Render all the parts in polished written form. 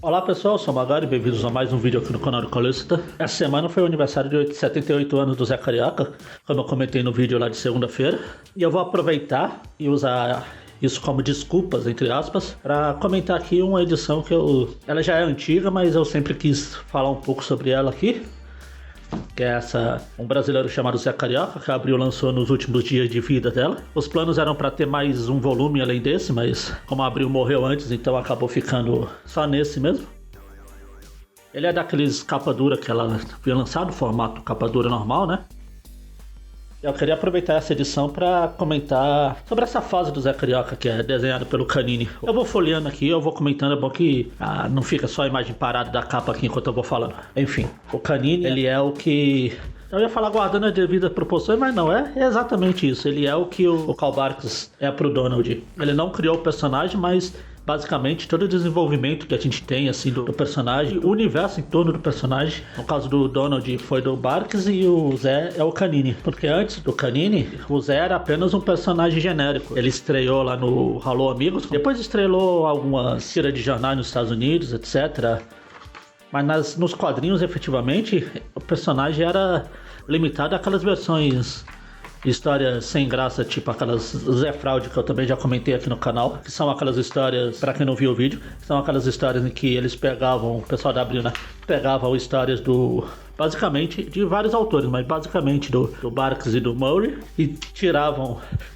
Olá pessoal, eu sou o Magari, bem-vindos a mais um vídeo aqui no canal do Calista. Essa semana foi o aniversário de 78 anos do Zé Carioca, como eu comentei no vídeo lá de segunda-feira. E eu vou aproveitar e usar isso como desculpas, entre aspas, para comentar aqui uma edição que ela já é antiga, mas eu sempre quis falar um pouco sobre ela aqui. Que é um brasileiro chamado Zé Carioca, que a Abril lançou nos últimos dias de vida dela. Os planos eram para ter mais um volume além desse, mas como a Abril morreu antes, então acabou ficando só nesse mesmo. Ele é daqueles capa dura que ela havia lançado, formato capa dura normal, né? Eu queria aproveitar essa edição para comentar sobre essa fase do Zé Carioca, que é desenhado pelo Canini. Eu vou folheando aqui, eu vou comentando, é bom que não fica só a imagem parada da capa aqui enquanto eu vou falando. Enfim, o Canini, ele é o que... Eu ia falar guardando as devidas proporções, mas não, é exatamente isso. Ele é o que o Karl Barks é pro Donald. Ele não criou o personagem, mas... basicamente todo o desenvolvimento que a gente tem assim do personagem, o universo em torno do personagem, no caso do Donald foi do Barks e o Zé é o Canini, porque antes do Canini o Zé era apenas um personagem genérico. Ele estreou lá no Alô Amigos, depois estrelou algumas tiras de jornais nos Estados Unidos, etc. Mas nos quadrinhos efetivamente o personagem era limitado àquelas versões, histórias sem graça, tipo aquelas Zé Fraude que eu também já comentei aqui no canal, que são aquelas histórias, para quem não viu o vídeo, são aquelas histórias em que eles pegavam, o pessoal da Abril, né, pegavam histórias basicamente de vários autores, mas basicamente do Barks e do Murray, e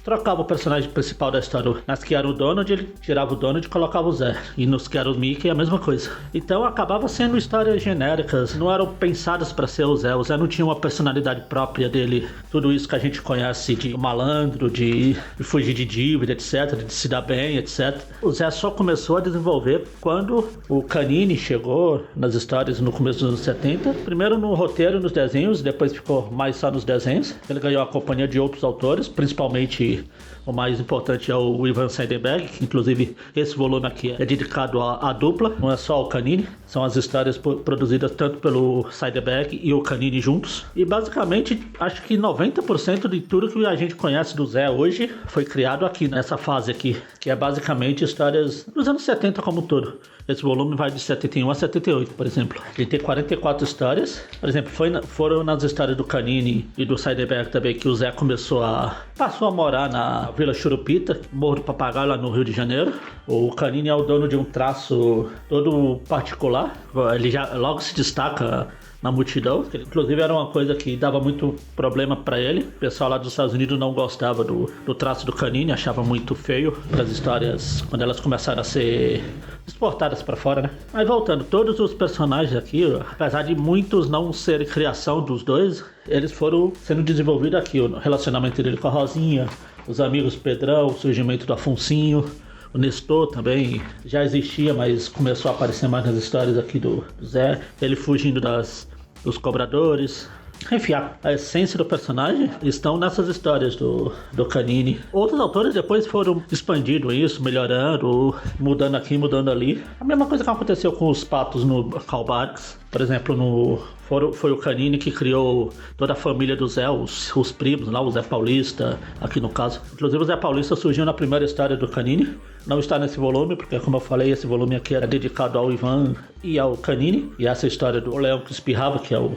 trocavam o personagem principal da história. Nas que era o Donald, ele tirava o Donald e colocava o Zé, e nos que era o Mickey a mesma coisa. Então acabava sendo histórias genéricas, não eram pensadas para ser o Zé não tinha uma personalidade própria dele, tudo isso que a gente conhece de malandro, de fugir de dívida, etc, de se dar bem, etc. O Zé só começou a desenvolver quando o Canini chegou nas histórias no começo dos anos 70, primeiro no roteiro, nos desenhos, depois ficou mais só nos desenhos. Ele ganhou a companhia de outros autores, principalmente o mais importante é o Ivan Seidenberg, que inclusive esse volume aqui é dedicado à dupla, não é só ao Canini, são as histórias produzidas tanto pelo Seidenberg e o Canini juntos. E basicamente, acho que 90% de tudo que a gente conhece do Zé hoje foi criado aqui, nessa fase aqui, que é basicamente histórias dos anos 70 como um todo. Esse volume vai de 71 a 78, por exemplo. Ele tem 44 histórias. Por exemplo, foram nas histórias do Canini e do Seidenberg também que o Zé passou a morar na Vila Churupita, Morro do Papagaio, lá no Rio de Janeiro. O Canini é o dono de um traço todo particular. Ele já logo se destaca na multidão, que inclusive era uma coisa que dava muito problema para ele. O pessoal lá dos Estados Unidos não gostava do traço do Canini, achava muito feio as histórias quando elas começaram a ser exportadas para fora, né? Mas voltando, todos os personagens aqui, apesar de muitos não serem criação dos dois, eles foram sendo desenvolvidos aqui. O relacionamento dele com a Rosinha, os amigos Pedrão, o surgimento do Afonsinho, o Nestor também já existia, mas começou a aparecer mais nas histórias aqui do Zé. Ele fugindo dos cobradores. Enfim, a essência do personagem estão nessas histórias do Canini. Outros autores depois foram expandindo isso, melhorando, mudando aqui, mudando ali. A mesma coisa que aconteceu com os patos no Karl Barks. Por exemplo, foi o Canini que criou toda a família do Zé, os primos lá, o Zé Paulista, aqui no caso. Inclusive o Zé Paulista surgiu na primeira história do Canini. Não está nesse volume, porque como eu falei, esse volume aqui era dedicado ao Ivan e ao Canini. E essa história do Leão que Espirrava, que é a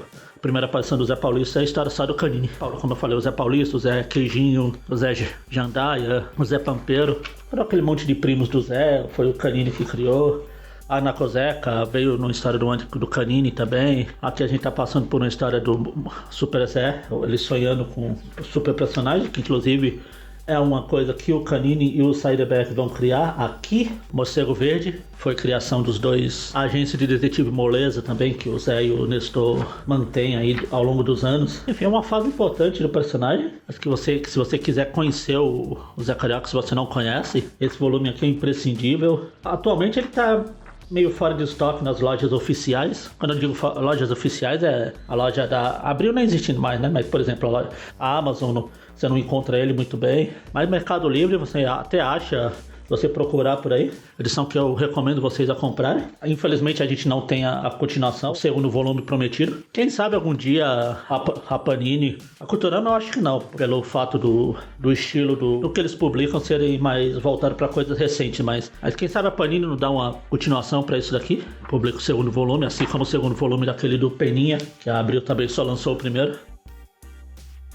primeira aparição do Zé Paulista, é a história só do Canini. Como eu falei, o Zé Paulista, o Zé Queijinho, o Zé Jandaia, o Zé Pampeiro. Todo aquele monte de primos do Zé, foi o Canini que criou. A Ana Kozeca veio numa história do Canini também. Aqui a gente tá passando por uma história do Super Zé, ele sonhando com o super personagem, que inclusive é uma coisa que o Canini e o Seidenberg vão criar aqui. Morcego Verde foi criação dos dois. A agência de detetive Moleza também, que o Zé e o Nestor mantêm aí ao longo dos anos. Enfim, é uma fase importante do personagem. Acho que se você quiser conhecer o Zé Carioca, se você não conhece, esse volume aqui é imprescindível. Atualmente ele tá meio fora de estoque nas lojas oficiais. Quando eu digo lojas oficiais, é a loja da Abril não existindo mais, né? Mas, por exemplo, a Amazon, você não encontra ele muito bem. Mas Mercado Livre você até acha você procurar por aí. Edição que eu recomendo vocês a comprarem. Infelizmente a gente não tem a continuação, o segundo volume prometido. Quem sabe algum dia a Panini... A Culturama eu acho que não, pelo fato do estilo do que eles publicam serem mais voltados para coisas recentes. Mas quem sabe a Panini não dá uma continuação para isso daqui. Publica o segundo volume, assim como o segundo volume daquele do Peninha, que a Abril também só lançou o primeiro.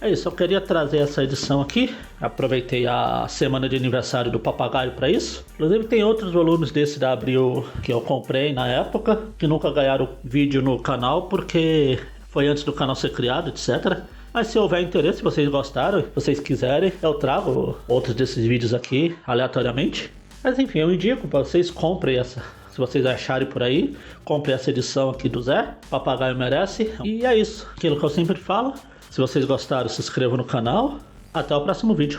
É isso, eu queria trazer essa edição aqui. Aproveitei a semana de aniversário do Papagaio para isso. Inclusive tem outros volumes desse da Abril que eu comprei na época, que nunca ganharam vídeo no canal porque foi antes do canal ser criado, etc. Mas se houver interesse, se vocês gostaram, se vocês quiserem, eu trago outros desses vídeos aqui aleatoriamente. Mas enfim, eu indico para vocês, comprem essa. Se vocês acharem por aí, comprem essa edição aqui do Zé. Papagaio merece. E é isso, aquilo que eu sempre falo. Se vocês gostaram, se inscrevam no canal. Até o próximo vídeo.